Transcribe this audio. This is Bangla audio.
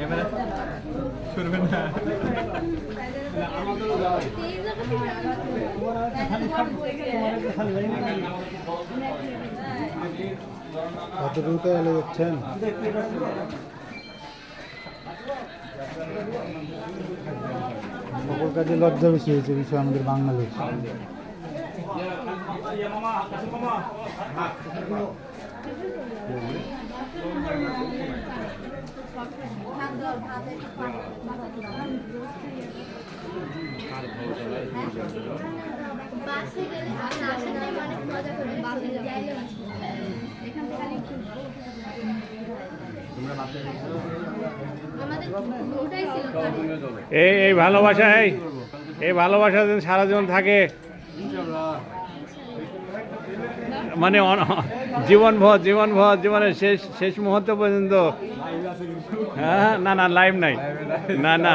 ক্যামেরা করবেন না। কত দ্রুত এলে যাচ্ছেন? সকল কাজে লজ্জা বেশি হয়েছে বিষয় আমাদের বাঙালির। বাসে গেলে আমি আসার টাইম অনেক মজা করে বাসে যাই এখান থেকে খালি আমাদের ওটাই ছিল এই ভালোবাসা এই ভালোবাসা যেন সারা জীবন থাকে, মানে জীবনের শেষ মুহূর্ত পর্যন্ত। হ্যাঁ, না লাইভ নাই, না